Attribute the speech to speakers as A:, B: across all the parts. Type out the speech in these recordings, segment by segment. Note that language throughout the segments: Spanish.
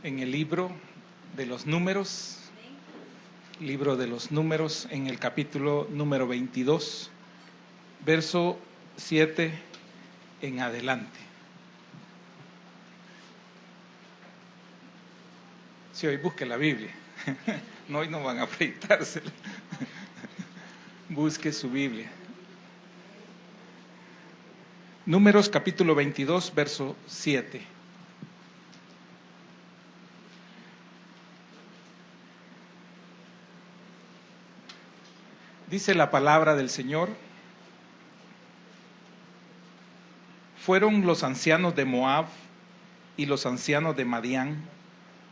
A: en el libro de los Números, en el capítulo número 22, verso 7 en adelante. Si hoy busque la Biblia, no, hoy no van a proyectársela. Busque su Biblia. Números capítulo 22, verso 7. Dice la palabra del Señor: fueron los ancianos de Moab y los ancianos de Madián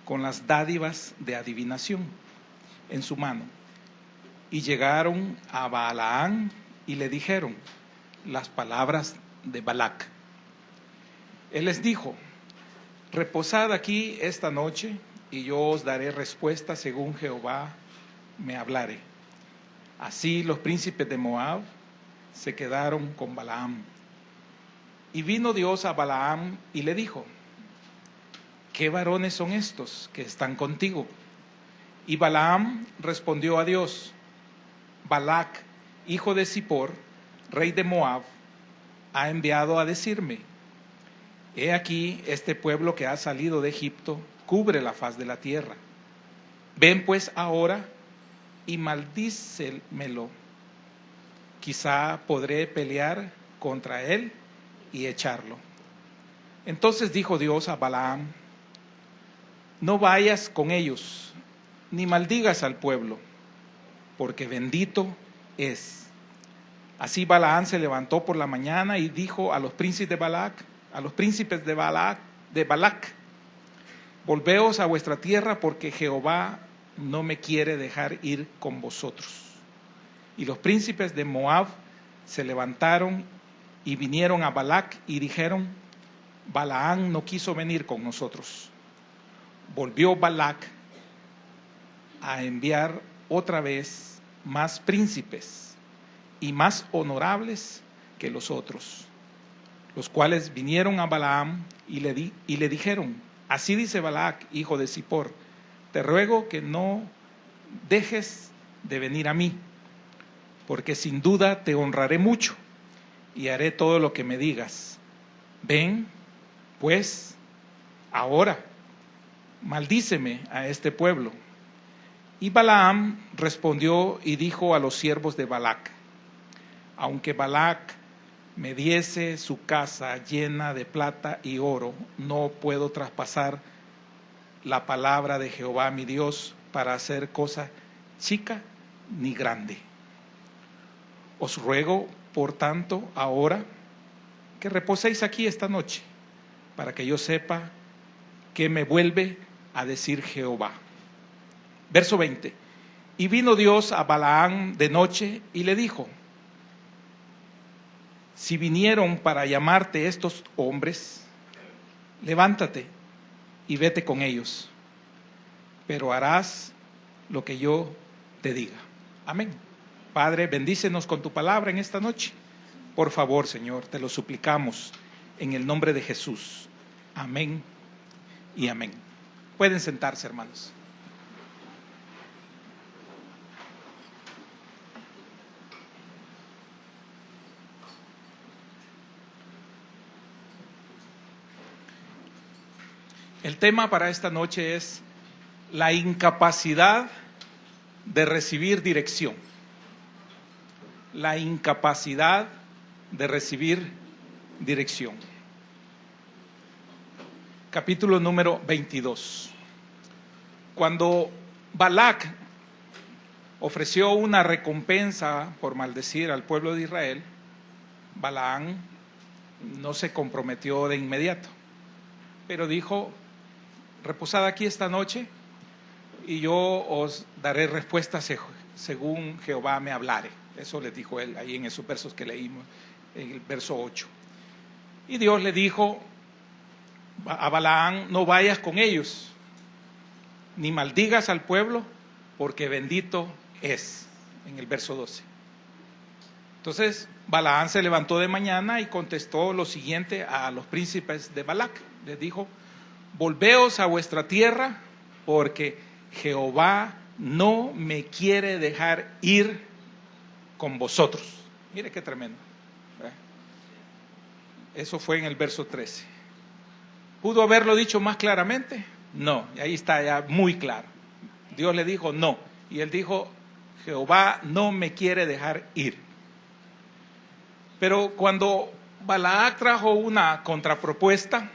A: con las dádivas de adivinación en su mano, y llegaron a Balaam y le dijeron las palabras de Balac. Él les dijo: reposad aquí esta noche, y yo os daré respuesta según Jehová me hablare. Así los príncipes de Moab se quedaron con Balaam. Y vino Dios a Balaam y le dijo: ¿qué varones son estos que están contigo? Y Balaam respondió a Dios: Balac, hijo de Zippor, rey de Moab, ha enviado a decirme: he aquí, este pueblo que ha salido de Egipto cubre la faz de la tierra. Ven pues ahora y maldícemelo. Quizá podré pelear contra él y echarlo. Entonces dijo Dios a Balaam: no vayas con ellos, ni maldigas al pueblo, porque bendito es. Así Balaam se levantó por la mañana y dijo a los príncipes de Balac: volveos a vuestra tierra, porque Jehová no me quiere dejar ir con vosotros. Y los príncipes de Moab se levantaron y vinieron a Balac y dijeron: Balaam no quiso venir con nosotros. Volvió Balac a enviar otra vez más príncipes y más honorables que los otros, los cuales vinieron a Balaam y le dijeron: así dice Balac, hijo de Zippor, te ruego que no dejes de venir a mí, porque sin duda te honraré mucho y haré todo lo que me digas. Ven, pues, ahora, maldíceme a este pueblo. Y Balaam respondió y dijo a los siervos de Balac: aunque Balac me diese su casa llena de plata y oro, no puedo traspasar la palabra de Jehová mi Dios para hacer cosa chica ni grande. Os ruego, por tanto, ahora que reposéis aquí esta noche, para que yo sepa qué me vuelve a decir Jehová. Verso 20. Y vino Dios a Balaam de noche y le dijo: si vinieron para llamarte estos hombres, levántate y vete con ellos, pero harás lo que yo te diga. Amén. Padre, bendícenos con tu palabra en esta noche. Por favor, Señor, te lo suplicamos en el nombre de Jesús. Amén y amén. Pueden sentarse, hermanos. El tema para esta noche es la incapacidad de recibir dirección. La incapacidad de recibir dirección. Capítulo número 22. Cuando Balac ofreció una recompensa por maldecir al pueblo de Israel, Balaam no se comprometió de inmediato, pero dijo: reposad aquí esta noche y yo os daré respuesta según Jehová me hablare. Eso les dijo él ahí en esos versos que leímos, en el verso 8. Y Dios le dijo a Balaam: no vayas con ellos, ni maldigas al pueblo, porque bendito es, en el verso 12. Entonces Balaam se levantó de mañana y contestó lo siguiente a los príncipes de Balac. Les dijo: volveos a vuestra tierra, porque Jehová no me quiere dejar ir con vosotros. Mire qué tremendo. Eso fue en el verso 13. ¿Pudo haberlo dicho más claramente? No, y ahí está ya muy claro. Dios le dijo no, y él dijo, Jehová no me quiere dejar ir. Pero cuando Balac trajo una contrapropuesta,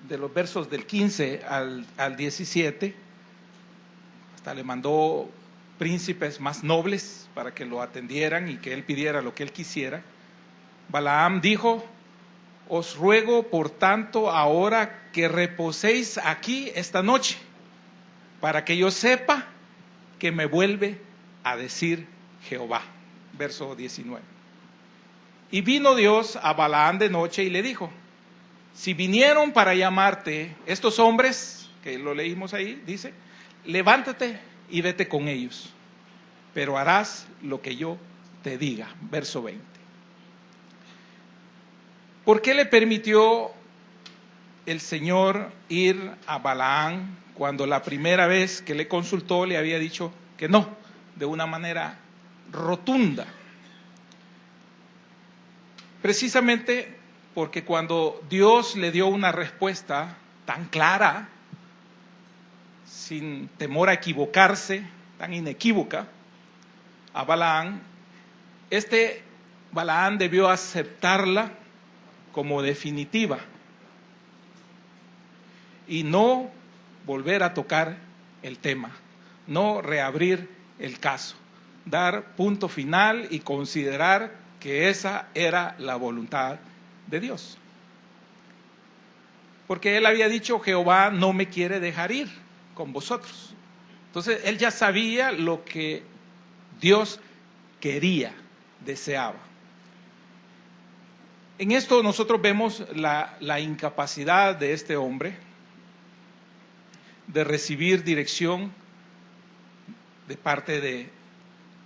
A: de los versos del 15 al 17, hasta le mandó príncipes más nobles para que lo atendieran y que él pidiera lo que él quisiera. Balaam dijo, os ruego por tanto ahora que reposéis aquí esta noche, para que yo sepa que me vuelve a decir Jehová. Verso 19. Y vino Dios a Balaam de noche y le dijo, si vinieron para llamarte estos hombres, que lo leímos ahí, dice, levántate y vete con ellos, pero harás lo que yo te diga. Verso 20. ¿Por qué le permitió el Señor ir a Balaam cuando la primera vez que le consultó le había dicho que no, de una manera rotunda? Precisamente porque cuando Dios le dio una respuesta tan clara, sin temor a equivocarse, tan inequívoca, a Balaam, Balaam debió aceptarla como definitiva y no volver a tocar el tema, no reabrir el caso, dar punto final y considerar que esa era la voluntad de Dios. Porque él había dicho, Jehová no me quiere dejar ir con vosotros. Entonces él ya sabía lo que Dios quería, deseaba. En esto nosotros vemos la incapacidad de este hombre de recibir dirección de parte de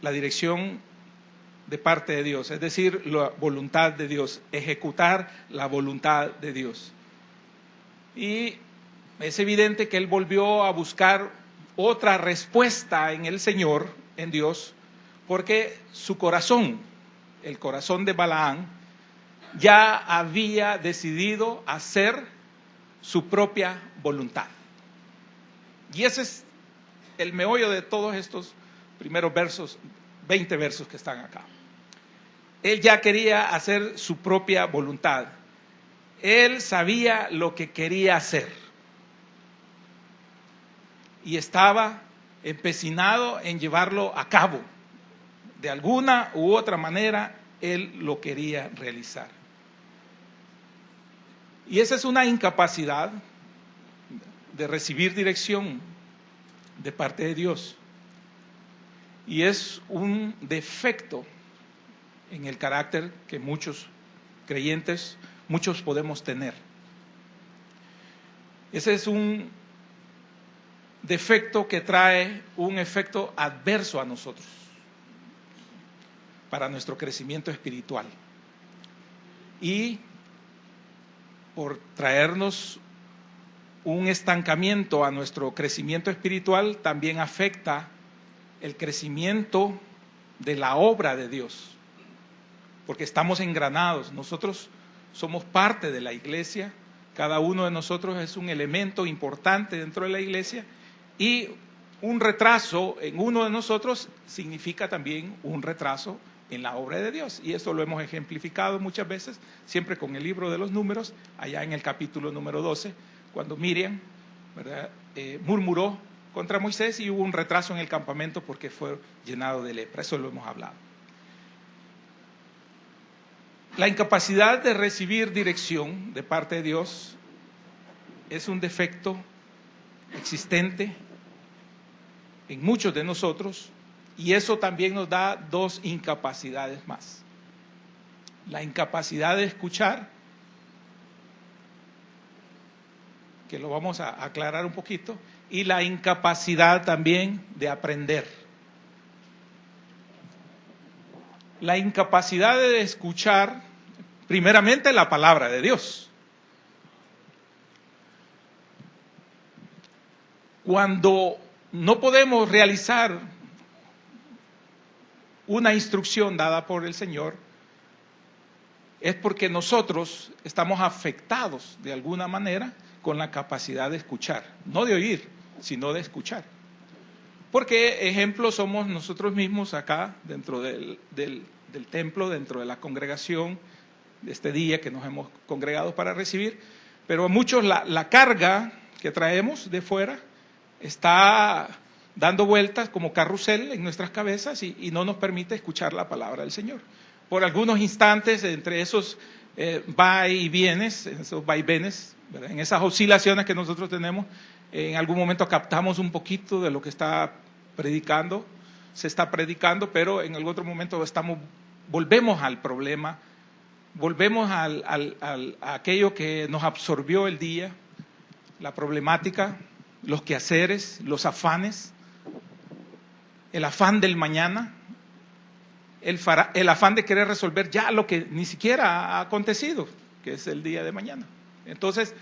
A: la dirección de parte de Dios, es decir, la voluntad de Dios, ejecutar la voluntad de Dios. Y es evidente que él volvió a buscar otra respuesta en el Señor, en Dios, porque su corazón, el corazón de Balaam, ya había decidido hacer su propia voluntad. Y ese es el meollo de todos estos primeros versos, 20 versos que están acá. Él ya quería hacer su propia voluntad. Él sabía lo que quería hacer. Y estaba empecinado en llevarlo a cabo. De alguna u otra manera, él lo quería realizar. Y esa es una incapacidad de recibir dirección de parte de Dios. Y es un defecto en el carácter que muchos creyentes, muchos podemos tener. Ese es un defecto que trae un efecto adverso a nosotros, para nuestro crecimiento espiritual. Y por traernos un estancamiento a nuestro crecimiento espiritual, también afecta el crecimiento de la obra de Dios, porque estamos engranados. Nosotros somos parte de la iglesia, cada uno de nosotros es un elemento importante dentro de la iglesia, y un retraso en uno de nosotros significa también un retraso en la obra de Dios, y esto lo hemos ejemplificado muchas veces, siempre con el libro de los Números, allá en el capítulo número 12, cuando Miriam, ¿verdad?, murmuró contra Moisés y hubo un retraso en el campamento porque fue llenado de lepra. Eso lo hemos hablado. La incapacidad de recibir dirección de parte de Dios es un defecto existente en muchos de nosotros, y eso también nos da dos incapacidades más. La incapacidad de escuchar, que lo vamos a aclarar un poquito, y la incapacidad también de aprender. La incapacidad de escuchar, primeramente, la palabra de Dios. Cuando no podemos realizar una instrucción dada por el Señor, es porque nosotros estamos afectados de alguna manera con la capacidad de escuchar, no de oír, sino de escuchar. Porque ejemplo somos nosotros mismos acá, dentro del templo, dentro de la congregación, de este día que nos hemos congregado para recibir, pero a muchos la carga que traemos de fuera está dando vueltas como carrusel en nuestras cabezas y no nos permite escuchar la palabra del Señor. Por algunos instantes, entre esos va y vienes, esos vaivenes, ¿verdad? En esas oscilaciones que nosotros tenemos, en algún momento captamos un poquito de lo que se está predicando, pero en algún otro momento volvemos al problema, volvemos a aquello que nos absorbió el día, la problemática, los quehaceres, los afanes, el afán del mañana, el afán de querer resolver ya lo que ni siquiera ha acontecido, que es el día de mañana. Entonces,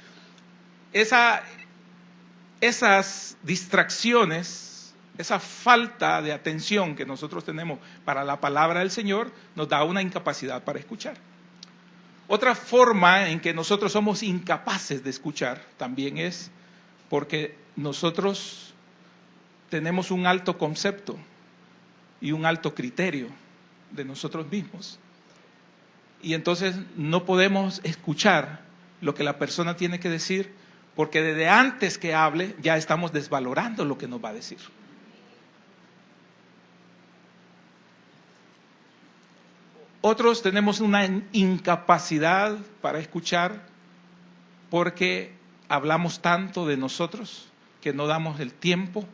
A: esas distracciones, esa falta de atención que nosotros tenemos para la palabra del Señor, nos da una incapacidad para escuchar. Otra forma en que nosotros somos incapaces de escuchar también es porque nosotros tenemos un alto concepto y un alto criterio de nosotros mismos. Y entonces no podemos escuchar lo que la persona tiene que decir, porque desde antes que hable ya estamos desvalorando lo que nos va a decir. Otros tenemos una incapacidad para escuchar porque hablamos tanto de nosotros que no damos el tiempo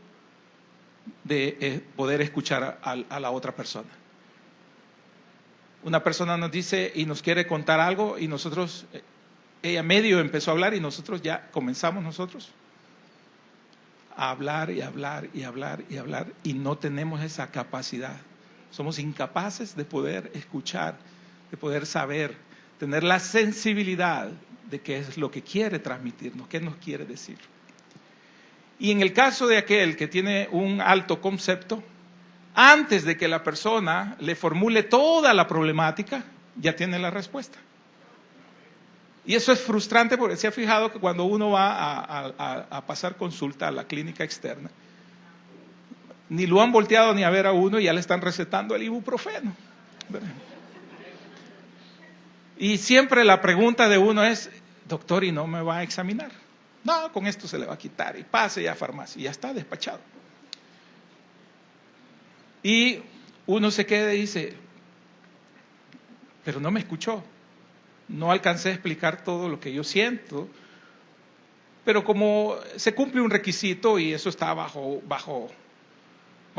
A: de poder escuchar a la otra persona. Una persona nos dice y nos quiere contar algo y nosotros, ella medio empezó a hablar y nosotros ya comenzamos a hablar y hablar y hablar y hablar y no tenemos esa capacidad. Somos incapaces de poder escuchar, de poder saber, tener la sensibilidad de qué es lo que quiere transmitirnos, qué nos quiere decir. Y en el caso de aquel que tiene un alto concepto, antes de que la persona le formule toda la problemática, ya tiene la respuesta. Y eso es frustrante porque se ha fijado que cuando uno va a pasar consulta a la clínica externa, ni lo han volteado ni a ver a uno y ya le están recetando el ibuprofeno. Y siempre la pregunta de uno es, doctor, ¿y no me va a examinar? No, con esto se le va a quitar y pase ya a farmacia y ya está despachado. Y uno se queda y dice, pero no me escuchó, no alcancé a explicar todo lo que yo siento, pero como se cumple un requisito y eso está bajo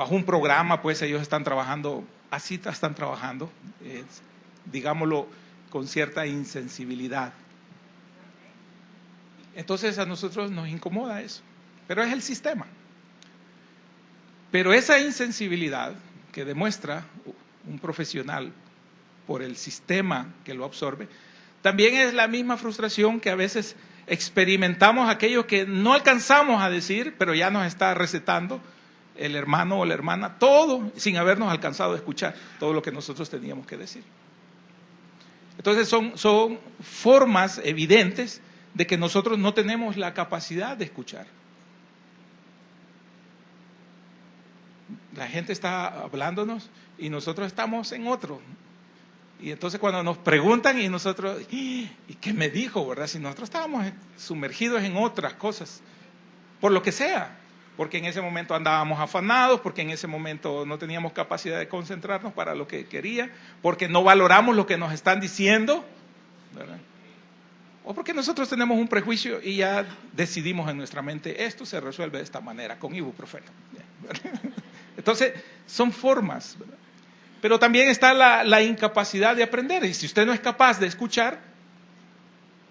A: un programa, pues ellos están trabajando, así están trabajando, digámoslo, con cierta insensibilidad. Entonces a nosotros nos incomoda eso, pero es el sistema. Pero esa insensibilidad que demuestra un profesional por el sistema que lo absorbe, también es la misma frustración que a veces experimentamos aquello que no alcanzamos a decir, pero ya nos está recetando el hermano o la hermana, todo sin habernos alcanzado a escuchar todo lo que nosotros teníamos que decir. Entonces son formas evidentes de que nosotros no tenemos la capacidad de escuchar. La gente está hablándonos y nosotros estamos en otro. Y entonces cuando nos preguntan y nosotros, ¿y qué me dijo, verdad? Si nosotros estábamos sumergidos en otras cosas, por lo que sea, porque en ese momento andábamos afanados, porque en ese momento no teníamos capacidad de concentrarnos para lo que quería, porque no valoramos lo que nos están diciendo, ¿verdad? O porque nosotros tenemos un prejuicio y ya decidimos en nuestra mente, esto se resuelve de esta manera, con ibuprofeno. Entonces, son formas, ¿verdad? Pero también está la incapacidad de aprender. Y si usted no es capaz de escuchar,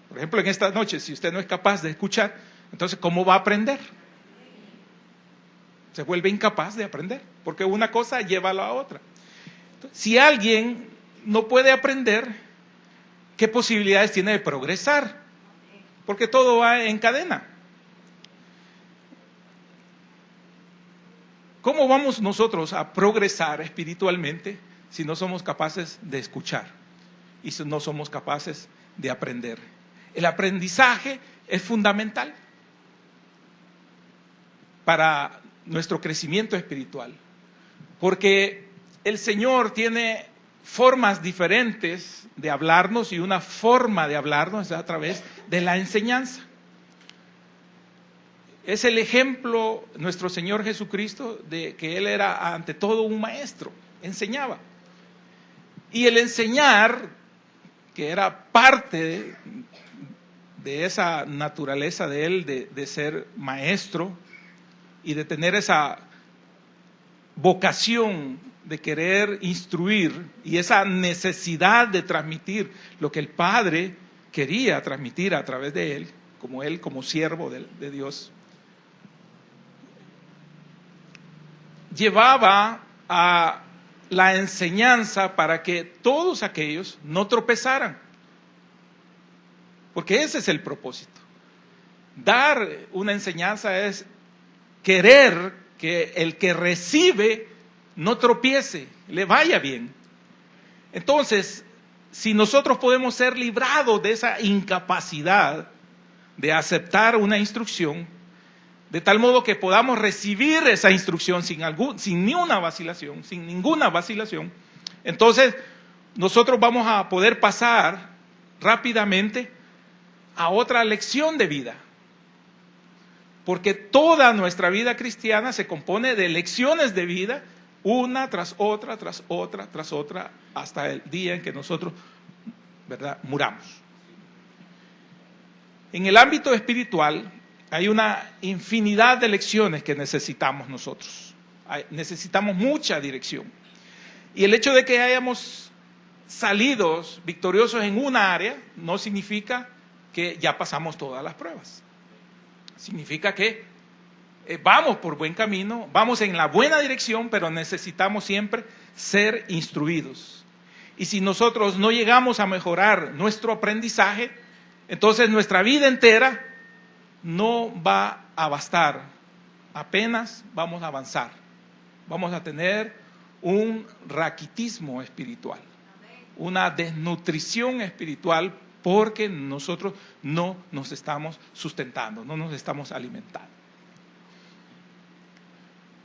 A: por ejemplo, en esta noche, si usted no es capaz de escuchar, entonces, ¿cómo va a aprender? Se vuelve incapaz de aprender, porque una cosa lleva a la otra. Entonces, si alguien no puede aprender, ¿qué posibilidades tiene de progresar? Porque todo va en cadena. ¿Cómo vamos nosotros a progresar espiritualmente si no somos capaces de escuchar y si no somos capaces de aprender? El aprendizaje es fundamental para nuestro crecimiento espiritual, porque el Señor tiene formas diferentes de hablarnos, y una forma de hablarnos es a través de la enseñanza. Es el ejemplo nuestro Señor Jesucristo de que Él era ante todo un maestro, enseñaba. Y el enseñar, que era parte de esa naturaleza de Él, de ser maestro y de tener esa vocación de querer instruir y esa necesidad de transmitir lo que el Padre quería transmitir a través de Él, como siervo de Dios, llevaba a la enseñanza para que todos aquellos no tropezaran. Porque ese es el propósito. Dar una enseñanza es querer que el que recibe no tropiece, le vaya bien. Entonces, si nosotros podemos ser librados de esa incapacidad de aceptar una instrucción, de tal modo que podamos recibir esa instrucción sin ninguna vacilación, entonces nosotros vamos a poder pasar rápidamente a otra lección de vida. Porque toda nuestra vida cristiana se compone de lecciones de vida, una tras otra, hasta el día en que nosotros, ¿verdad?, muramos. En el ámbito espiritual hay una infinidad de lecciones que necesitamos nosotros. Necesitamos mucha dirección. Y el hecho de que hayamos salido victoriosos en una área no significa que ya pasamos todas las pruebas. Significa que vamos por buen camino, vamos en la buena dirección, pero necesitamos siempre ser instruidos. Y si nosotros no llegamos a mejorar nuestro aprendizaje, entonces nuestra vida entera no va a bastar. Apenas vamos a avanzar. Vamos a tener un raquitismo espiritual, una desnutrición espiritual, porque nosotros no nos estamos sustentando, no nos estamos alimentando.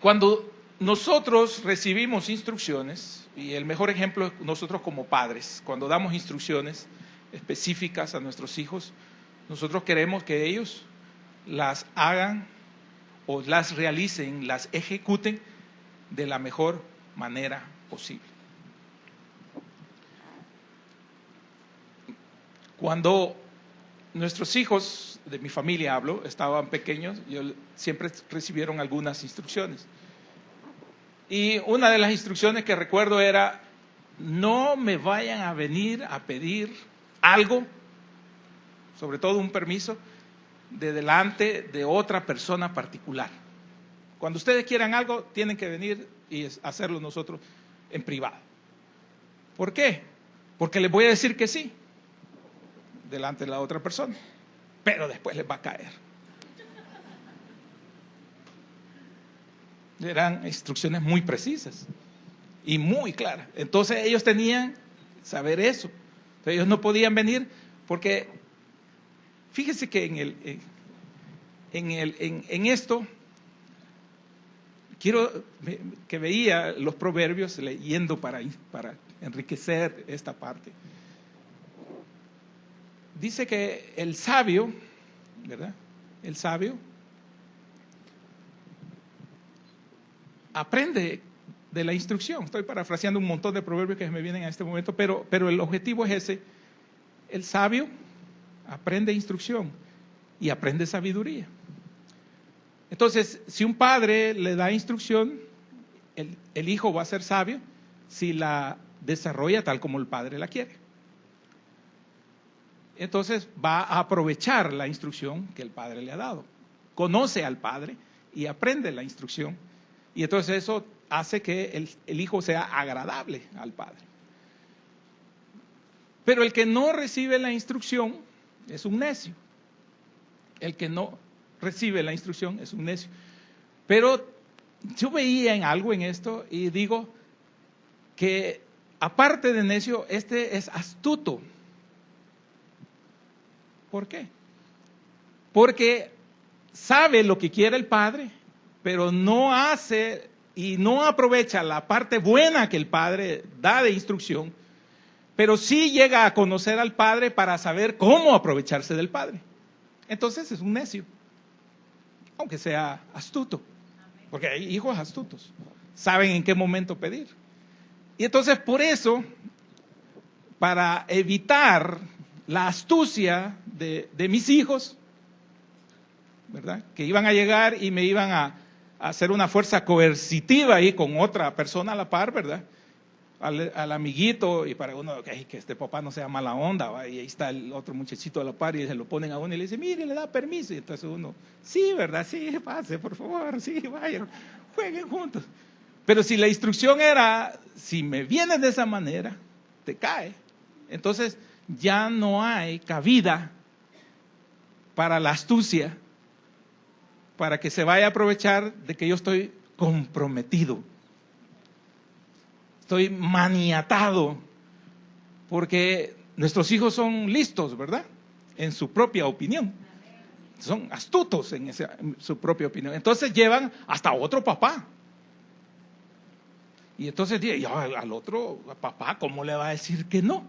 A: Cuando nosotros recibimos instrucciones, y el mejor ejemplo es nosotros como padres, cuando damos instrucciones específicas a nuestros hijos, nosotros queremos que ellos las hagan o las realicen, las ejecuten de la mejor manera posible. Cuando nuestros hijos, de mi familia hablo, estaban pequeños, siempre recibieron algunas instrucciones. Y una de las instrucciones que recuerdo era: no me vayan a venir a pedir algo, sobre todo un permiso, de delante de otra persona particular. Cuando ustedes quieran algo, tienen que venir y hacerlo nosotros en privado. ¿Por qué? Porque les voy a decir que sí delante de la otra persona, pero después les va a caer. Eran instrucciones muy precisas y muy claras. Entonces ellos tenían que saber eso. Entonces, ellos no podían venir porque, fíjese que en esto, quiero que veía los proverbios leyendo para enriquecer esta parte. Dice que el sabio, ¿verdad? El sabio aprende de la instrucción. Estoy parafraseando un montón de proverbios que me vienen a este momento, pero el objetivo es ese. El sabio aprende instrucción y aprende sabiduría. Entonces, si un padre le da instrucción, el hijo va a ser sabio si la desarrolla tal como el padre la quiere. Entonces va a aprovechar la instrucción que el padre le ha dado. Conoce al padre y aprende la instrucción. Y entonces eso hace que el hijo sea agradable al padre. Pero el que no recibe la instrucción es un necio. El que no recibe la instrucción es un necio. Pero yo veía en algo en esto y digo que aparte de necio, este es astuto. ¿Por qué? Porque sabe lo que quiere el padre, pero no hace y no aprovecha la parte buena que el padre da de instrucción, pero sí llega a conocer al padre para saber cómo aprovecharse del padre. Entonces es un necio, aunque sea astuto, porque hay hijos astutos, saben en qué momento pedir. Y entonces por eso, para evitar la astucia de mis hijos, ¿verdad?, que iban a llegar y me iban a hacer una fuerza coercitiva ahí con otra persona a la par, ¿verdad?, al amiguito, y para uno, que este papá no sea mala onda, ¿va? Y ahí está el otro muchachito a la par y se lo ponen a uno y le dice, mire, le da permiso, y entonces uno, sí, ¿verdad?, sí, pase, por favor, sí, vayan, jueguen juntos. Pero si la instrucción era, si me vienes de esa manera, te cae. Entonces ya no hay cabida para la astucia, para que se vaya a aprovechar de que yo estoy comprometido. Estoy maniatado, porque nuestros hijos son listos, ¿verdad?, en su propia opinión. Son astutos en su propia opinión. Entonces llevan hasta otro papá. Y entonces al otro papá, ¿cómo le va a decir que no?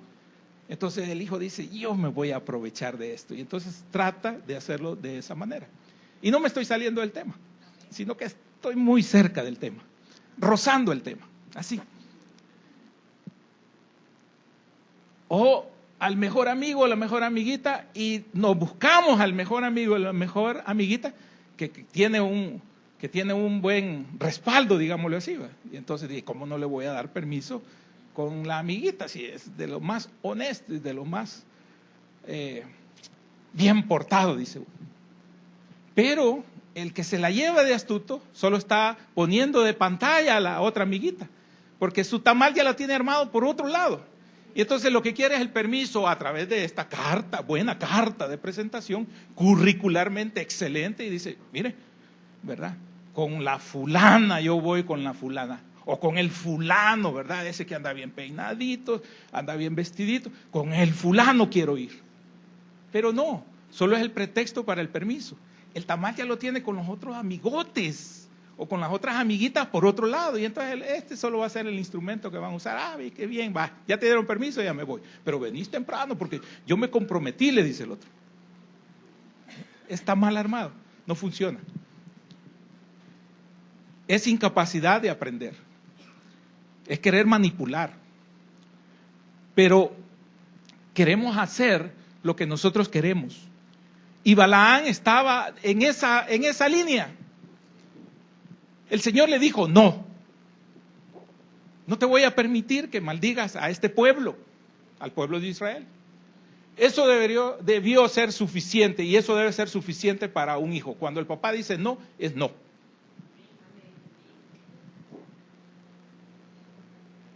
A: Entonces el hijo dice, yo me voy a aprovechar de esto. Y entonces trata de hacerlo de esa manera. Y no me estoy saliendo del tema, sino que estoy muy cerca del tema, rozando el tema, así. O al mejor amigo o la mejor amiguita, y nos buscamos al mejor amigo o la mejor amiguita que tiene un buen respaldo, digámoslo así, ¿va? Y entonces, ¿cómo no le voy a dar permiso con la amiguita si es de lo más honesto y de lo más bien portado, dice uno? Pero el que se la lleva de astuto solo está poniendo de pantalla a la otra amiguita, porque su tamal ya la tiene armado por otro lado. Y entonces lo que quiere es el permiso a través de esta carta, buena carta de presentación, curricularmente excelente, y dice, mire, ¿verdad?, con la fulana yo voy con la fulana, o con el fulano, ¿verdad?, ese que anda bien peinadito, anda bien vestidito, con el fulano quiero ir. Pero no, solo es el pretexto para el permiso. El tamal ya lo tiene con los otros amigotes o con las otras amiguitas por otro lado, y entonces este solo va a ser el instrumento que van a usar. Qué bien, va, ya te dieron permiso, ya me voy, pero venís temprano porque yo me comprometí, le dice el otro. Está mal armado, no funciona. Es incapacidad de aprender, es querer manipular, pero queremos hacer lo que nosotros queremos. Y Balaán estaba en esa línea. El Señor le dijo, no te voy a permitir que maldigas a este pueblo, al pueblo de Israel. Eso debió ser suficiente, y eso debe ser suficiente para un hijo. Cuando el papá dice no, es no.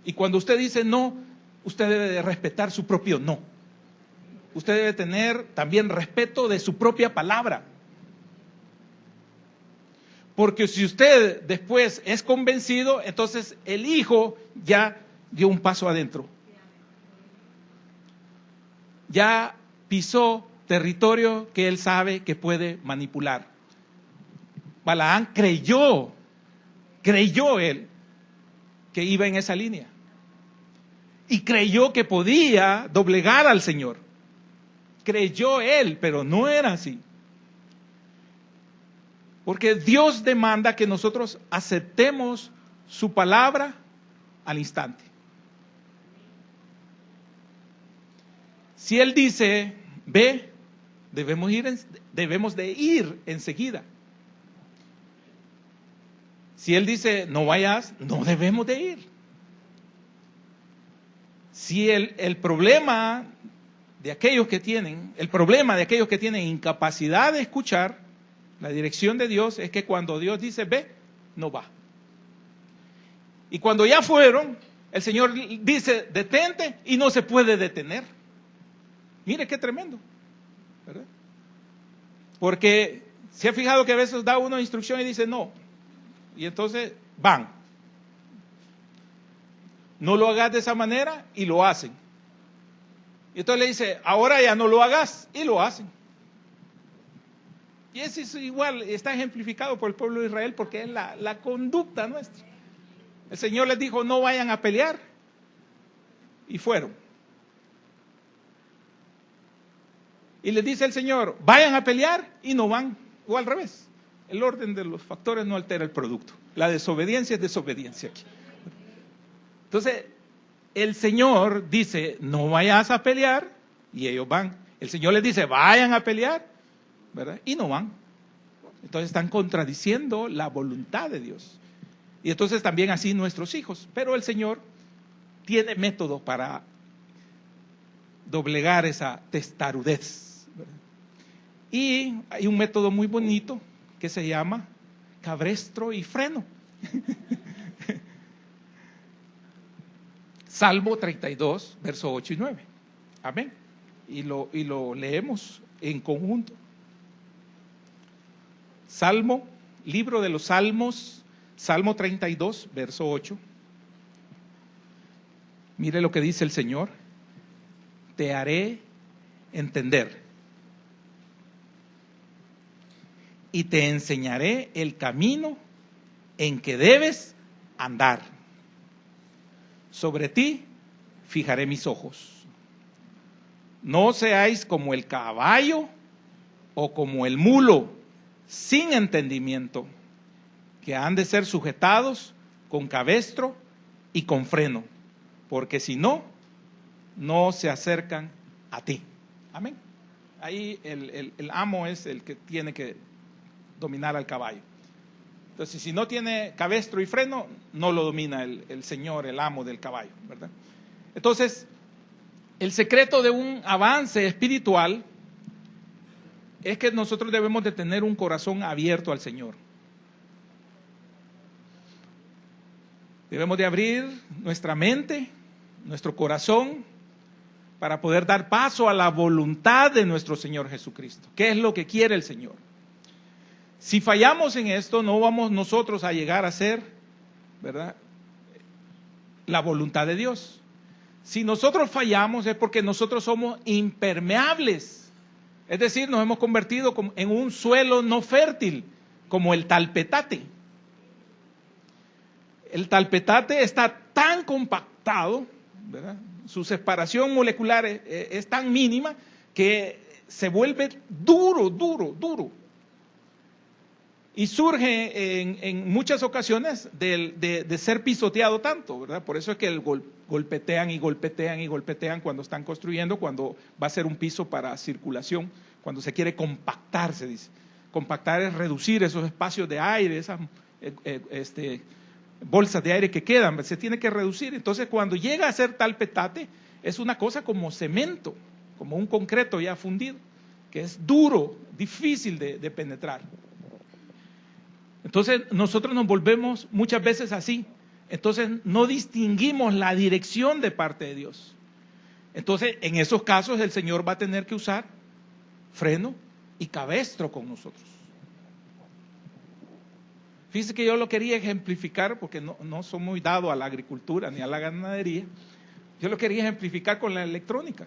A: Y cuando usted dice no, usted debe de respetar su propio no. Usted debe tener también respeto de su propia palabra. Porque si usted después es convencido, entonces el hijo ya dio un paso adentro. Ya pisó territorio que él sabe que puede manipular. Balaán creyó él que iba en esa línea. Y creyó que podía doblegar al Señor. Creyó él, pero no era así. Porque Dios demanda que nosotros aceptemos su palabra al instante. Si Él dice, ve, debemos de ir enseguida. Si Él dice, no vayas, no debemos de ir. Si el problema de aquellos que tienen incapacidad de escuchar la dirección de Dios, es que cuando Dios dice ve, no va. Y cuando ya fueron, el Señor dice detente y no se puede detener. Mire qué tremendo,¿verdad? Porque se ha fijado que a veces da uno instrucción y dice no, Y entonces van. No lo hagas de esa manera y lo hacen. Y entonces le dice, ahora ya no lo hagas, y lo hacen. Y eso es igual, está ejemplificado por el pueblo de Israel porque es la conducta nuestra. El Señor les dijo, no vayan a pelear, y fueron. Y les dice el Señor, vayan a pelear, y no van, o al revés. El orden de los factores no altera el producto. La desobediencia es desobediencia aquí. Entonces, el Señor dice, no vayas a pelear, y ellos van. El Señor les dice, vayan a pelear, ¿verdad? Y no van. Entonces están contradiciendo la voluntad de Dios. Y entonces también así nuestros hijos. Pero el Señor tiene métodos para doblegar esa testarudez, ¿verdad? Y hay un método muy bonito que se llama cabestro y freno. Salmo 32, versos 8 y 9. Amén. Y lo leemos en conjunto. Libro de los Salmos, Salmo 32, verso 8. Mire lo que dice el Señor. Te haré entender y te enseñaré el camino en que debes andar. Sobre ti fijaré mis ojos. No seáis como el caballo o como el mulo sin entendimiento, que han de ser sujetados con cabestro y con freno, porque si no, no se acercan a ti. Amén. Ahí el amo es el que tiene que dominar al caballo. Entonces, si no tiene cabestro y freno, no lo domina el señor, el amo del caballo, ¿verdad? Entonces, el secreto de un avance espiritual es que nosotros debemos de tener un corazón abierto al Señor. Debemos de abrir nuestra mente, nuestro corazón, para poder dar paso a la voluntad de nuestro Señor Jesucristo. ¿Qué es lo que quiere el Señor? Si fallamos en esto, no vamos nosotros a llegar a ser, ¿verdad?, la voluntad de Dios. Si nosotros fallamos es porque nosotros somos impermeables. Es decir, nos hemos convertido en un suelo no fértil, como el talpetate. El talpetate está tan compactado, ¿verdad?, su separación molecular es tan mínima que se vuelve duro. Y surge en muchas ocasiones de ser pisoteado tanto, ¿verdad? Por eso es que golpetean cuando están construyendo, cuando va a ser un piso para circulación, cuando se quiere compactar, se dice. Compactar es reducir esos espacios de aire, esas bolsas de aire que quedan, se tiene que reducir. Entonces, cuando llega a ser talpetate, es una cosa como cemento, como un concreto ya fundido, que es duro, difícil de penetrar. Entonces, nosotros nos volvemos muchas veces así. Entonces, no distinguimos la dirección de parte de Dios. Entonces, en esos casos, el Señor va a tener que usar freno y cabestro con nosotros. Fíjense que yo lo quería ejemplificar porque no soy muy dado a la agricultura ni a la ganadería. Yo lo quería ejemplificar con la electrónica,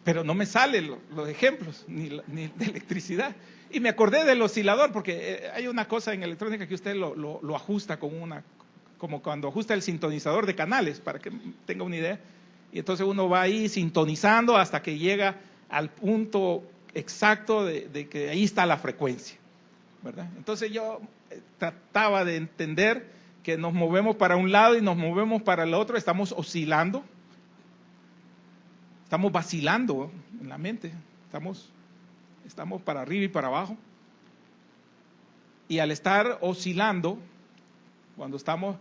A: pero no me salen los ejemplos ni de electricidad. Y me acordé del oscilador porque hay una cosa en electrónica que usted lo ajusta con como cuando ajusta el sintonizador de canales, para que tenga una idea. Y entonces uno va ahí sintonizando hasta que llega al punto exacto de que ahí está la frecuencia, ¿verdad? Entonces yo trataba de entender que nos movemos para un lado y nos movemos para el otro, estamos oscilando, estamos vacilando en la mente, estamos para arriba y para abajo. Y al estar oscilando, cuando estamos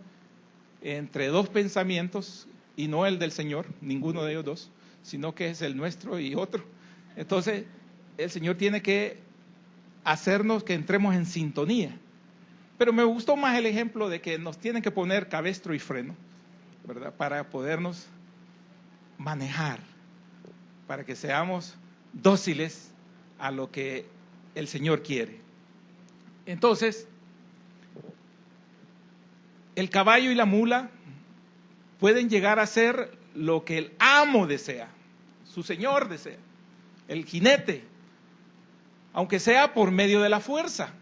A: entre dos pensamientos, y no el del Señor, ninguno de ellos dos, sino que es el nuestro y otro, entonces el Señor tiene que hacernos que entremos en sintonía. Pero me gustó más el ejemplo de que nos tienen que poner cabestro y freno, ¿verdad?, para podernos manejar, para que seamos dóciles a lo que el Señor quiere. Entonces, el caballo y la mula pueden llegar a ser lo que el amo desea, su señor desea, el jinete, aunque sea por medio de la fuerza.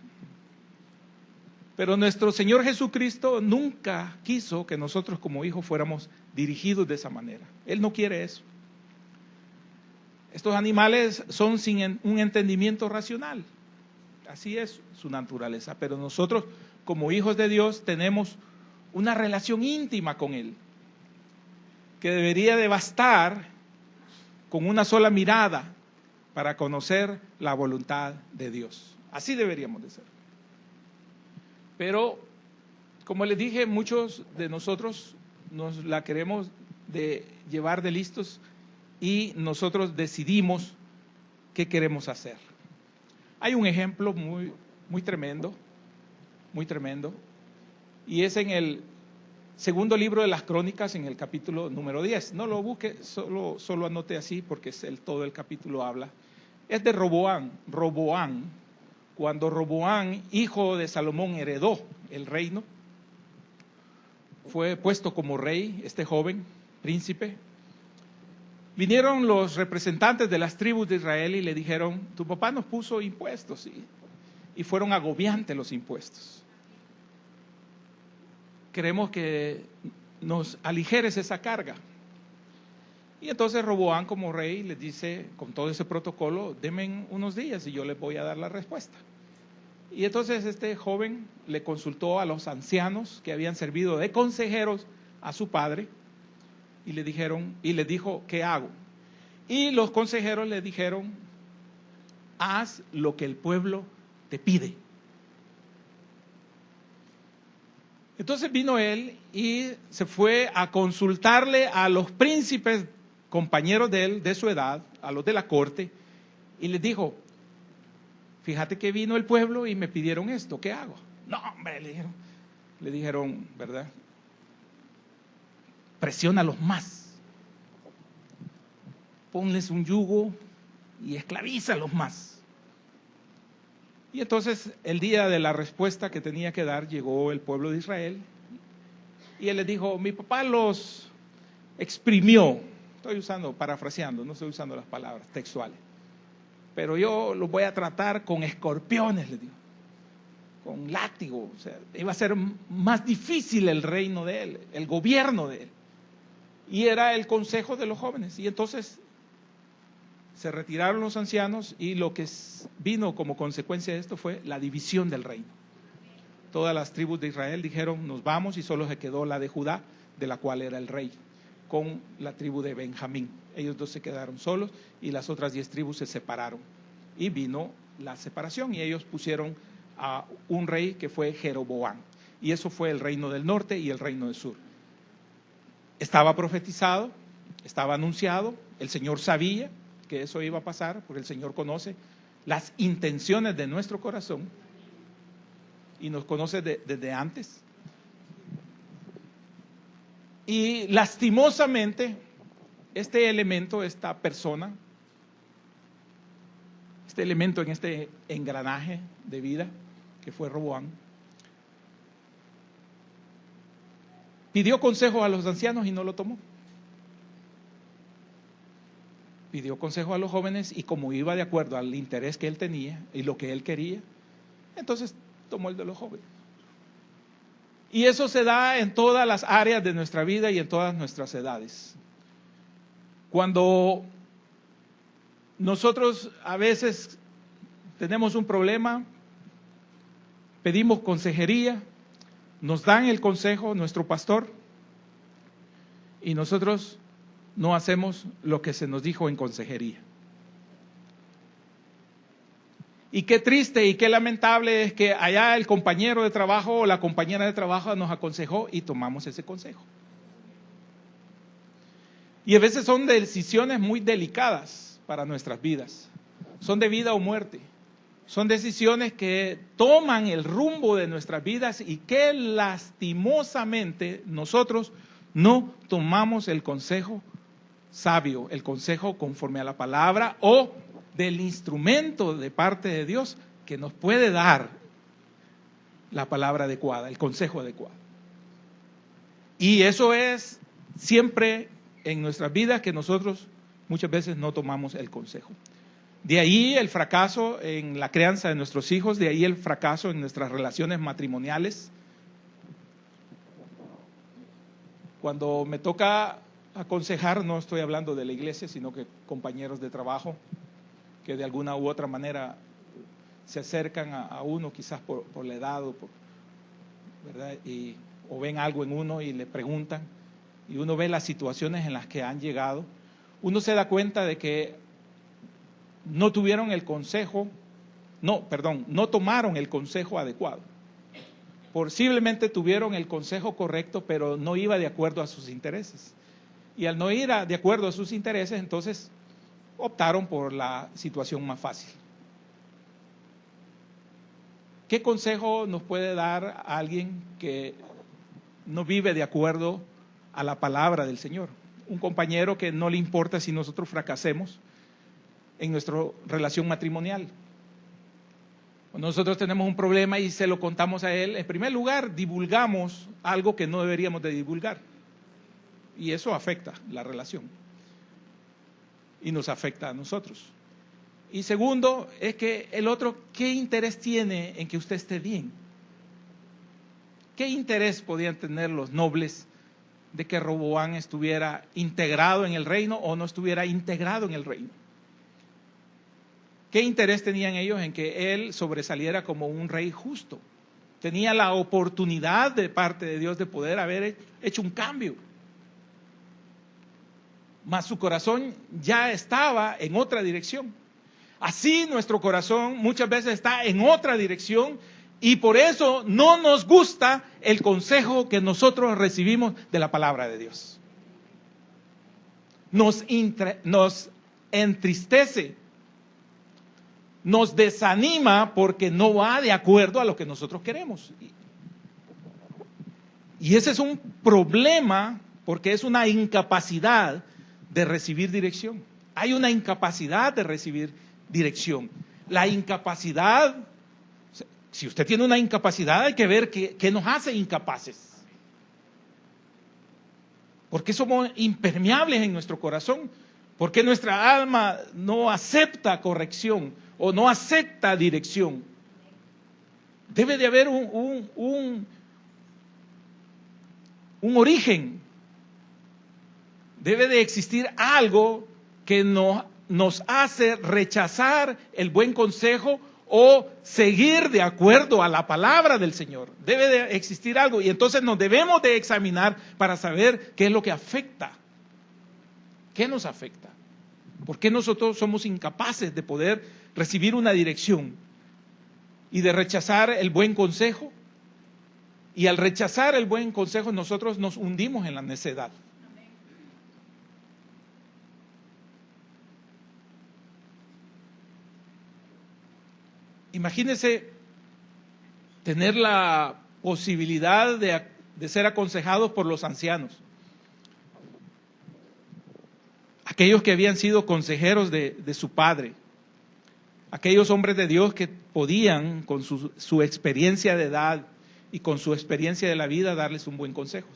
A: Pero nuestro Señor Jesucristo nunca quiso que nosotros como hijos fuéramos dirigidos de esa manera. Él no quiere eso. Estos animales son sin un entendimiento racional. Así es su naturaleza. Pero nosotros como hijos de Dios tenemos una relación íntima con Él, que debería de bastar con una sola mirada para conocer la voluntad de Dios. Así deberíamos de ser. Pero, como les dije, muchos de nosotros nos la queremos de llevar de listos y nosotros decidimos qué queremos hacer. Hay un ejemplo muy tremendo, y es en el segundo libro de las Crónicas, en el capítulo número 10. No lo busque, solo anote así porque todo el capítulo habla. Es de Roboán. Cuando Roboán, hijo de Salomón, heredó el reino, fue puesto como rey, este joven príncipe. Vinieron los representantes de las tribus de Israel y le dijeron: tu papá nos puso impuestos, y fueron agobiantes los impuestos. Queremos que nos aligeres esa carga. Y entonces Roboán, como rey, les dice, con todo ese protocolo: denme unos días y yo les voy a dar la respuesta. Y entonces este joven le consultó a los ancianos que habían servido de consejeros a su padre y le dijo: ¿qué hago? Y los consejeros le dijeron: haz lo que el pueblo te pide. Entonces vino él y se fue a consultarle a los príncipes compañeros de él, de su edad, a los de la corte, y les dijo: fíjate que vino el pueblo y me pidieron esto, ¿qué hago? No, hombre, le dijeron, ¿verdad? Presiónalos más, ponles un yugo y esclavízalos más. Y entonces el día de la respuesta que tenía que dar, llegó el pueblo de Israel y él les dijo: mi papá los exprimió. Estoy parafraseando, no estoy usando las palabras textuales, pero yo los voy a tratar con escorpiones, les digo, con látigo. O sea, iba a ser más difícil el reino de él, el gobierno de él. Y era el consejo de los jóvenes. Y entonces se retiraron los ancianos y lo que vino como consecuencia de esto fue la división del reino. Todas las tribus de Israel dijeron: nos vamos, y solo se quedó la de Judá, de la cual era el rey, con la tribu de Benjamín. Ellos dos se quedaron solos y las otras 10 tribus se separaron. Y vino la separación y ellos pusieron a un rey que fue Jeroboam. Y eso fue el reino del norte y el reino del sur. Estaba profetizado, estaba anunciado, el Señor sabía que eso iba a pasar, porque el Señor conoce las intenciones de nuestro corazón y nos conoce desde antes. Y lastimosamente, este elemento, esta persona, este elemento en este engranaje de vida que fue Roboam, pidió consejo a los ancianos y no lo tomó. Pidió consejo a los jóvenes y, como iba de acuerdo al interés que él tenía y lo que él quería, entonces tomó el de los jóvenes. Y eso se da en todas las áreas de nuestra vida y en todas nuestras edades. Cuando nosotros a veces tenemos un problema, pedimos consejería, nos dan el consejo nuestro pastor y nosotros no hacemos lo que se nos dijo en consejería. Y qué triste y qué lamentable es que allá el compañero de trabajo o la compañera de trabajo nos aconsejó y tomamos ese consejo. Y a veces son decisiones muy delicadas para nuestras vidas. Son de vida o muerte. Son decisiones que toman el rumbo de nuestras vidas y que lastimosamente nosotros no tomamos el consejo sabio, el consejo conforme a la palabra o del instrumento de parte de Dios que nos puede dar la palabra adecuada, el consejo adecuado. Y eso es siempre en nuestras vidas que nosotros muchas veces no tomamos el consejo. De ahí el fracaso en la crianza de nuestros hijos, de ahí el fracaso en nuestras relaciones matrimoniales. Cuando me toca aconsejar, no estoy hablando de la iglesia, sino que compañeros de trabajo que de alguna u otra manera se acercan a uno, quizás por la edad o ¿verdad? O ven algo en uno y le preguntan, y uno ve las situaciones en las que han llegado, uno se da cuenta de que no tuvieron el consejo, no tomaron el consejo adecuado. Posiblemente tuvieron el consejo correcto, pero no iba de acuerdo a sus intereses. Y al no ir de acuerdo a sus intereses, entonces optaron por la situación más fácil. ¿Qué consejo nos puede dar a alguien que no vive de acuerdo a la palabra del Señor? Un compañero que no le importa si nosotros fracasemos en nuestra relación matrimonial. Cuando nosotros tenemos un problema y se lo contamos a él, en primer lugar, divulgamos algo que no deberíamos de divulgar. Y eso afecta la relación. Y nos afecta a nosotros. Y segundo, es que el otro, ¿qué interés tiene en que usted esté bien? ¿Qué interés podían tener los nobles de que Roboam estuviera integrado en el reino o no estuviera integrado en el reino? ¿Qué interés tenían ellos en que él sobresaliera como un rey justo? Tenía la oportunidad de parte de Dios de poder haber hecho un cambio. Mas su corazón ya estaba en otra dirección. Así nuestro corazón muchas veces está en otra dirección y por eso no nos gusta el consejo que nosotros recibimos de la palabra de Dios. Nos entristece, nos desanima porque no va de acuerdo a lo que nosotros queremos. Y ese es un problema porque es una incapacidad de recibir dirección. Hay una incapacidad de recibir dirección. La incapacidad, si usted tiene una incapacidad, hay que ver qué nos hace incapaces. ¿Por qué somos impermeables en nuestro corazón? ¿Por qué nuestra alma no acepta corrección o no acepta dirección? Debe de haber un origen. Debe de existir algo que nos hace rechazar el buen consejo o seguir de acuerdo a la palabra del Señor. Debe de existir algo y entonces nos debemos de examinar para saber qué es lo que afecta. ¿Qué nos afecta? ¿Por qué nosotros somos incapaces de poder recibir una dirección y de rechazar el buen consejo? Y al rechazar el buen consejo nosotros nos hundimos en la necedad. Imagínense tener la posibilidad de ser aconsejados por los ancianos. Aquellos que habían sido consejeros de su padre. Aquellos hombres de Dios que podían, con su experiencia de edad y con su experiencia de la vida, darles un buen consejo.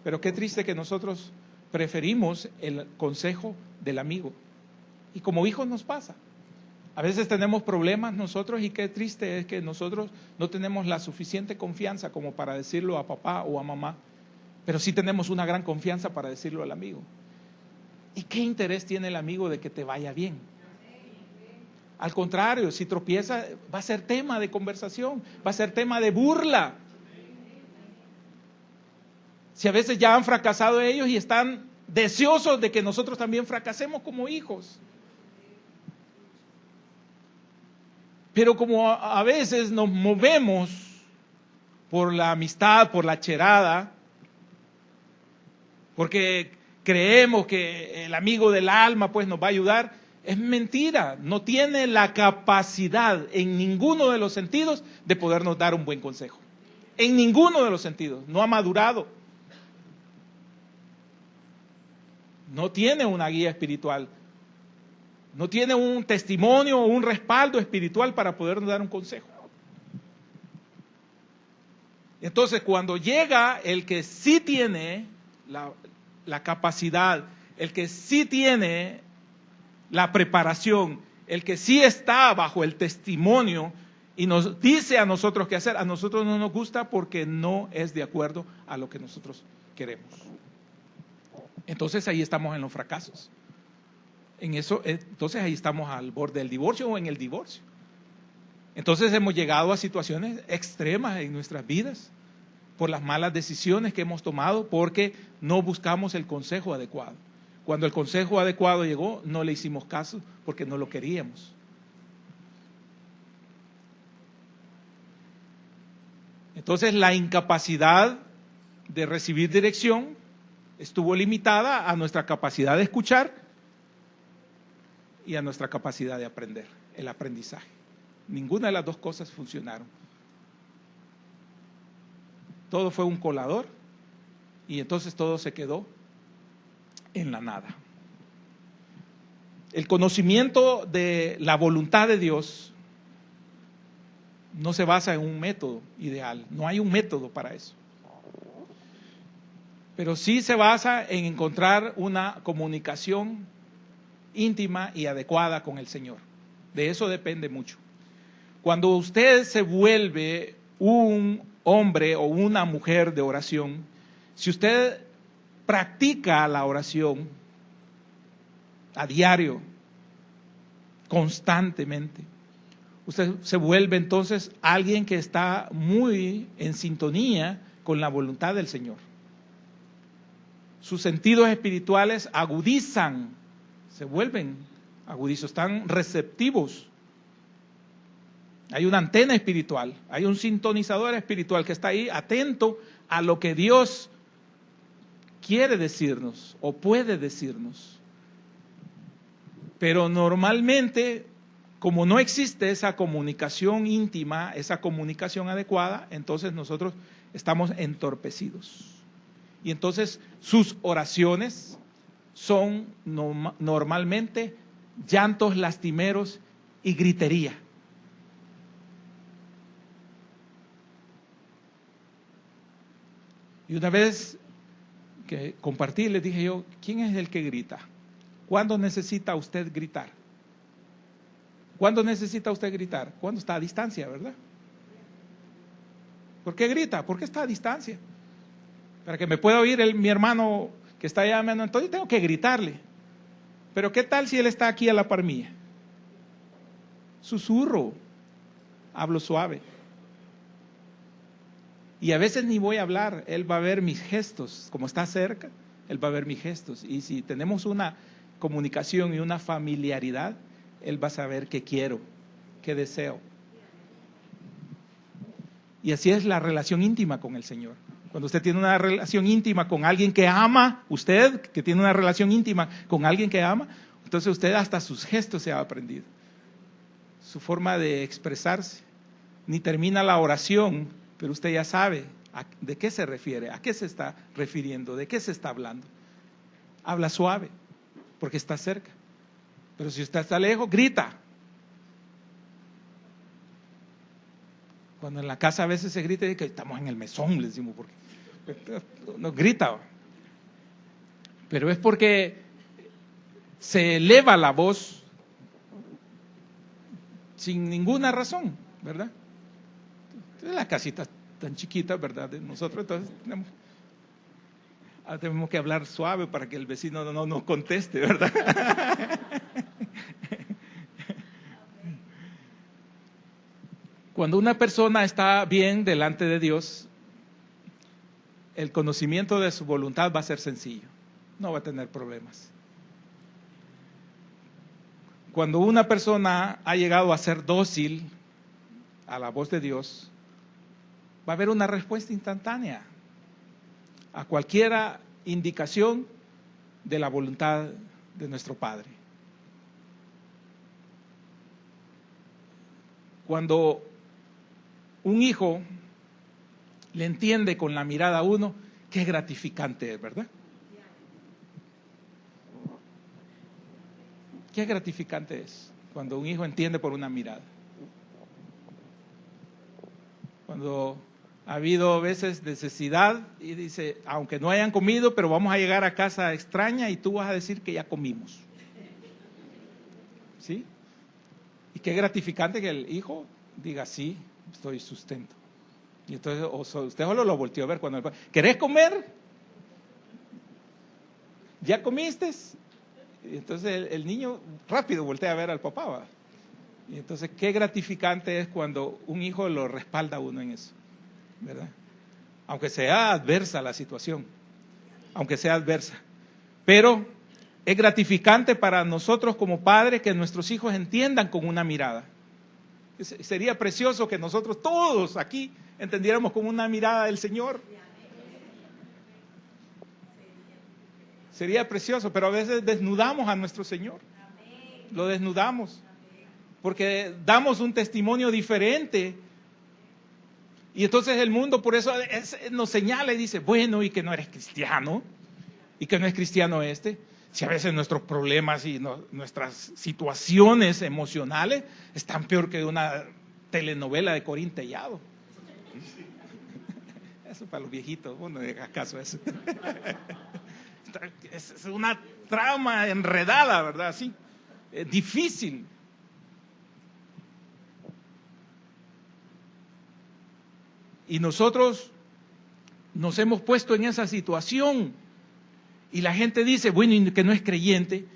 A: Pero qué triste que nosotros preferimos el consejo del amigo. Y como hijos nos pasa. A veces tenemos problemas nosotros y qué triste es que nosotros no tenemos la suficiente confianza como para decirlo a papá o a mamá, pero sí tenemos una gran confianza para decirlo al amigo. ¿Y qué interés tiene el amigo de que te vaya bien? Al contrario, si tropieza va a ser tema de conversación, va a ser tema de burla. Si a veces ya han fracasado ellos y están deseosos de que nosotros también fracasemos como hijos. Pero como a veces nos movemos por la amistad, por la cherada, porque creemos que el amigo del alma pues nos va a ayudar, es mentira, no tiene la capacidad en ninguno de los sentidos de podernos dar un buen consejo. En ninguno de los sentidos, no ha madurado. No tiene una guía espiritual. No tiene un testimonio o un respaldo espiritual para podernos dar un consejo. Entonces, cuando llega el que sí tiene la capacidad, el que sí tiene la preparación, el que sí está bajo el testimonio y nos dice a nosotros qué hacer, a nosotros no nos gusta porque no es de acuerdo a lo que nosotros queremos. Entonces ahí estamos en los fracasos. Entonces ahí estamos al borde del divorcio o en el divorcio. Entonces hemos llegado a situaciones extremas en nuestras vidas por las malas decisiones que hemos tomado, porque no buscamos el consejo adecuado. Cuando el consejo adecuado llegó, no le hicimos caso porque no lo queríamos. Entonces la incapacidad de recibir dirección estuvo limitada a nuestra capacidad de escuchar y a nuestra capacidad de aprender, el aprendizaje. Ninguna de las dos cosas funcionaron. Todo fue un colador y entonces todo se quedó en la nada. El conocimiento de la voluntad de Dios no se basa en un método ideal, no hay un método para eso. Pero sí se basa en encontrar una comunicación íntima y adecuada con el Señor. De eso depende mucho. Cuando usted se vuelve un hombre o una mujer de oración, si usted practica la oración a diario, constantemente, usted se vuelve entonces alguien que está muy en sintonía con la voluntad del Señor. Sus sentidos espirituales agudizan, se vuelven agudizos, están receptivos. Hay una antena espiritual, hay un sintonizador espiritual que está ahí atento a lo que Dios quiere decirnos o puede decirnos. Pero normalmente, como no existe esa comunicación íntima, esa comunicación adecuada, entonces nosotros estamos entorpecidos. Y entonces sus oraciones son normalmente llantos lastimeros y gritería. Y una vez que compartí, les dije yo, ¿quién es el que grita? ¿Cuándo necesita usted gritar? ¿Cuándo necesita usted gritar? Cuando está a distancia, ¿verdad? ¿Por qué grita? Porque está a distancia. Para que me pueda oír mi hermano que está allá, entonces tengo que gritarle. Pero ¿qué tal si él está aquí a la par mía? Susurro, hablo suave. Y a veces ni voy a hablar, él va a ver mis gestos, como está cerca, él va a ver mis gestos. Y si tenemos una comunicación y una familiaridad, él va a saber qué quiero, qué deseo. Y así es la relación íntima con el Señor. Cuando usted tiene una relación íntima con alguien que ama, usted que tiene una relación íntima con alguien que ama, entonces usted hasta sus gestos se ha aprendido. Su forma de expresarse. Ni termina la oración, pero usted ya sabe de qué se refiere, a qué se está refiriendo, de qué se está hablando. Habla suave, porque está cerca. Pero si usted está lejos, grita. Cuando en la casa a veces se grita, que estamos en el mesón, le decimos, porque nos grita. Pero es porque se eleva la voz sin ninguna razón, ¿verdad? La casita tan chiquita, ¿verdad? De nosotros, entonces tenemos que hablar suave para que el vecino no nos conteste, ¿verdad? Cuando una persona está bien delante de Dios, el conocimiento de su voluntad va a ser sencillo, no va a tener problemas. Cuando una persona ha llegado a ser dócil a la voz de Dios, va a haber una respuesta instantánea a cualquier indicación de la voluntad de nuestro Padre. Cuando un hijo le entiende con la mirada a uno, qué gratificante es, ¿verdad? Qué gratificante es cuando un hijo entiende por una mirada. Cuando Ha habido veces necesidad y dice, aunque no hayan comido, pero vamos a llegar a casa extraña y tú vas a decir que ya comimos. ¿Sí? Y qué gratificante que el hijo diga, sí, estoy sustento. Y entonces usted solo lo volteó a ver cuando ¿querés comer? ¿Ya comiste? Y entonces el niño rápido voltea a ver al papá, ¿va? Y entonces qué gratificante es cuando un hijo lo respalda a uno en eso, ¿verdad? Aunque sea adversa la situación, aunque sea adversa. Pero es gratificante para nosotros como padres que nuestros hijos entiendan con una mirada. Sería precioso que nosotros todos aquí entendiéramos con una mirada del Señor. Sería precioso, pero a veces desnudamos a nuestro Señor. Lo desnudamos. Porque damos un testimonio diferente. Y entonces el mundo por eso nos señala y dice, bueno, y que no eres cristiano, y que no es cristiano este. Si a veces nuestros problemas y nuestras situaciones emocionales están peor que una telenovela de Corín Tellado. Eso para los viejitos, bueno, no hagas caso a eso. Es una trama enredada, ¿verdad? Así, difícil. Y nosotros nos hemos puesto en esa situación. Y la gente dice, bueno, y que no es creyente,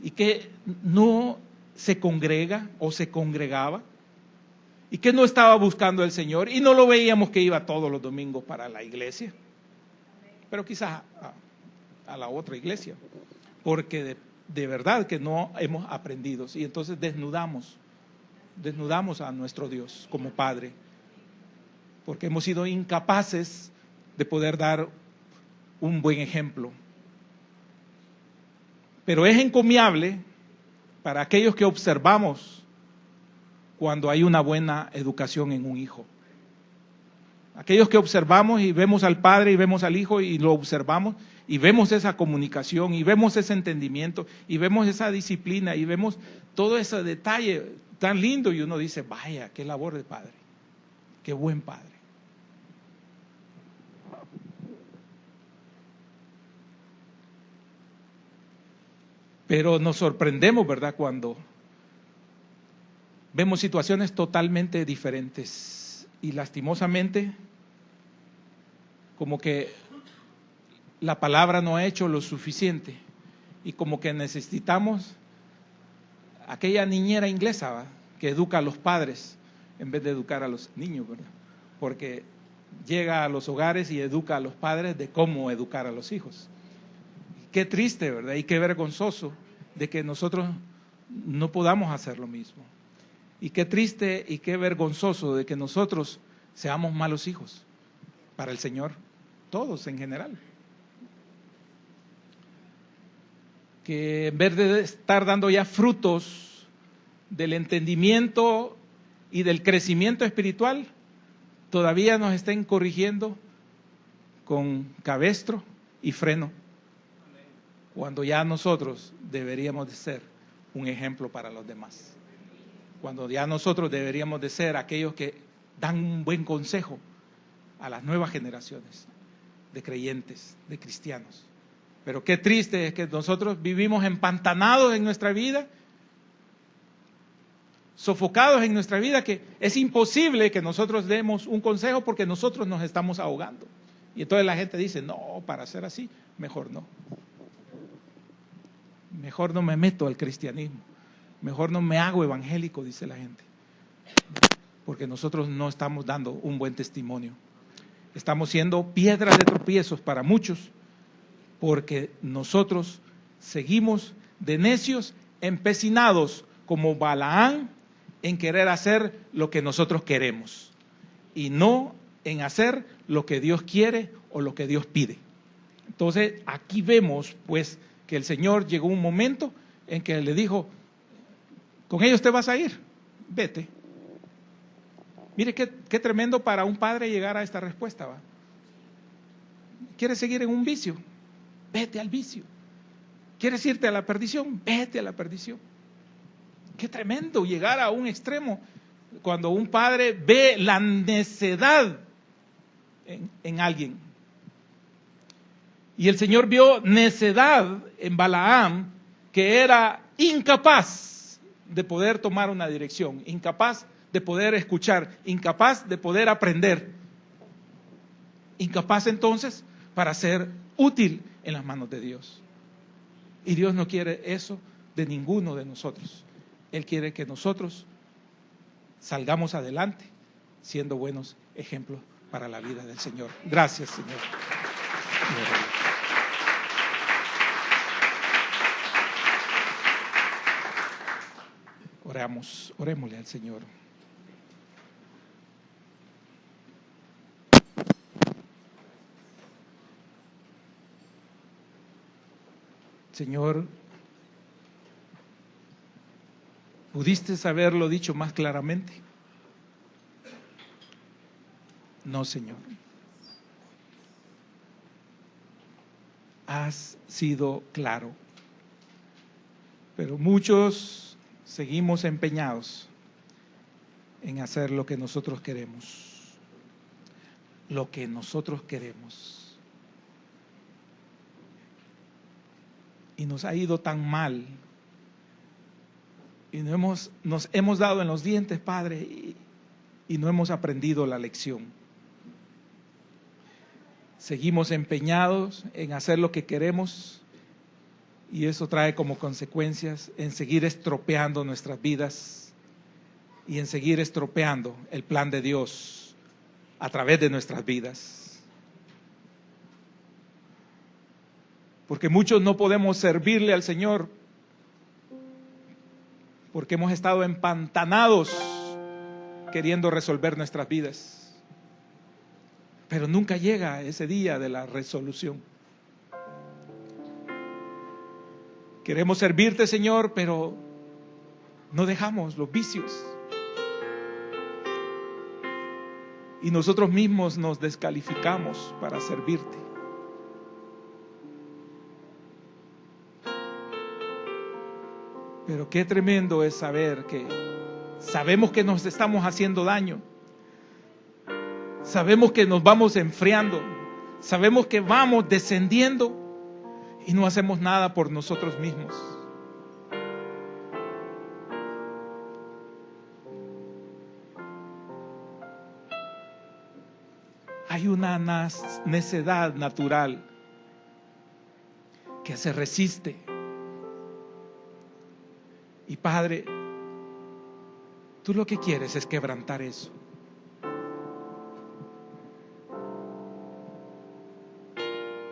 A: y que no se congrega o se congregaba, y que no estaba buscando al Señor, y no lo veíamos que iba todos los domingos para la iglesia, pero quizás a la otra iglesia, porque de verdad que no hemos aprendido. Y entonces desnudamos a nuestro Dios como Padre, porque hemos sido incapaces de poder dar un buen ejemplo. Pero es encomiable para aquellos que observamos cuando hay una buena educación en un hijo. Aquellos que observamos y vemos al Padre y vemos al Hijo y lo observamos y vemos esa comunicación y vemos ese entendimiento y vemos esa disciplina y vemos todo ese detalle tan lindo y uno dice, vaya, qué labor de padre, qué buen padre. Pero nos sorprendemos, ¿verdad?, cuando vemos situaciones totalmente diferentes y lastimosamente como que la palabra no ha hecho lo suficiente y como que necesitamos aquella niñera inglesa, ¿va?, que educa a los padres en vez de educar a los niños, ¿verdad? Porque llega a los hogares y educa a los padres de cómo educar a los hijos. Qué triste, ¿verdad? Y qué vergonzoso de que nosotros no podamos hacer lo mismo. Y qué triste y qué vergonzoso de que nosotros seamos malos hijos para el Señor, todos en general. Que en vez de estar dando ya frutos del entendimiento y del crecimiento espiritual, todavía nos estén corrigiendo con cabestro y freno, cuando ya nosotros deberíamos de ser un ejemplo para los demás. Cuando ya nosotros deberíamos de ser aquellos que dan un buen consejo a las nuevas generaciones de creyentes, de cristianos. Pero qué triste es que nosotros vivimos empantanados en nuestra vida, sofocados en nuestra vida, que es imposible que nosotros demos un consejo porque nosotros nos estamos ahogando. Y entonces la gente dice, no, para ser así, mejor no. Mejor no me meto al cristianismo, mejor no me hago evangélico, dice la gente, porque nosotros no estamos dando un buen testimonio. Estamos siendo piedras de tropiezos para muchos, porque nosotros seguimos de necios, empecinados como Balaán en querer hacer lo que nosotros queremos y no en hacer lo que Dios quiere o lo que Dios pide. Entonces aquí vemos pues que el Señor llegó un momento en que le dijo, con ellos te vas a ir, vete. Mire qué tremendo para un padre llegar a esta respuesta, ¿va? ¿Quieres seguir en un vicio? Vete al vicio. ¿Quieres irte a la perdición? Vete a la perdición. Qué tremendo llegar a un extremo cuando un padre ve la necedad en alguien. Y el Señor vio necedad en Balaam, que era incapaz de poder tomar una dirección, incapaz de poder escuchar, incapaz de poder aprender, incapaz entonces para ser útil en las manos de Dios. Y Dios no quiere eso de ninguno de nosotros. Él quiere que nosotros salgamos adelante siendo buenos ejemplos para la vida del Señor. Gracias, Señor. Orémosle al Señor. Señor, ¿pudiste haberlo dicho más claramente? No, Señor. Has sido claro. Pero muchos seguimos empeñados en hacer lo que nosotros queremos. Lo que nosotros queremos. Y nos ha ido tan mal. Y nos hemos dado en los dientes, Padre, y no hemos aprendido la lección. Seguimos empeñados en hacer lo que queremos y eso trae como consecuencias en seguir estropeando nuestras vidas y en seguir estropeando el plan de Dios a través de nuestras vidas. Porque muchos no podemos servirle al Señor porque hemos estado empantanados queriendo resolver nuestras vidas. Pero nunca llega ese día de la resolución. Queremos servirte, Señor, pero no dejamos los vicios. Y nosotros mismos nos descalificamos para servirte. Pero qué tremendo es saber que sabemos que nos estamos haciendo daño. Sabemos que nos vamos enfriando. Sabemos que vamos descendiendo y no hacemos nada por nosotros mismos. Hay una necedad natural que se resiste. Y Padre, tú lo que quieres es quebrantar eso.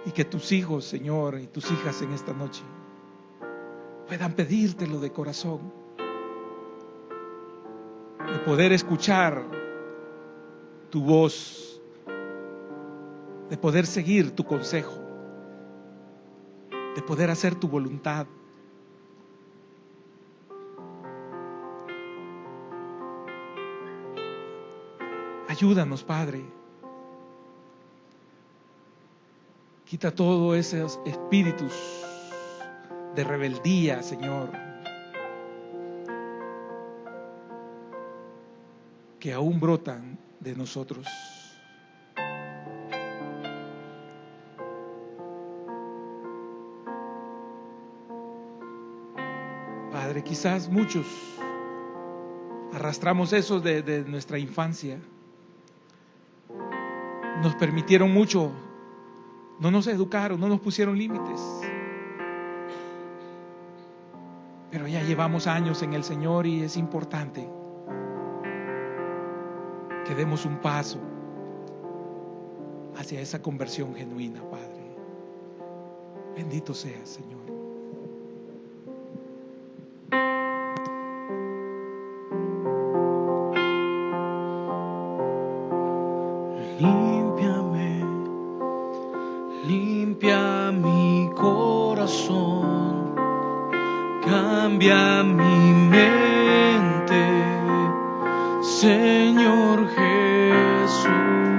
A: Y que tus hijos, Señor, y tus hijas en esta noche puedan pedírtelo de corazón, de poder escuchar tu voz, de poder seguir tu consejo, de poder hacer tu voluntad. Ayúdanos, Padre. Quita todos esos espíritus de rebeldía, Señor, que aún brotan de nosotros. Padre, quizás muchos arrastramos eso de nuestra infancia. Nos permitieron mucho. No nos educaron, no nos pusieron límites. Pero ya llevamos años en el Señor y es importante que demos un paso hacia esa conversión genuina, Padre. Bendito seas, Señor.
B: Limpia mi corazón, cambia mi mente, Señor Jesús.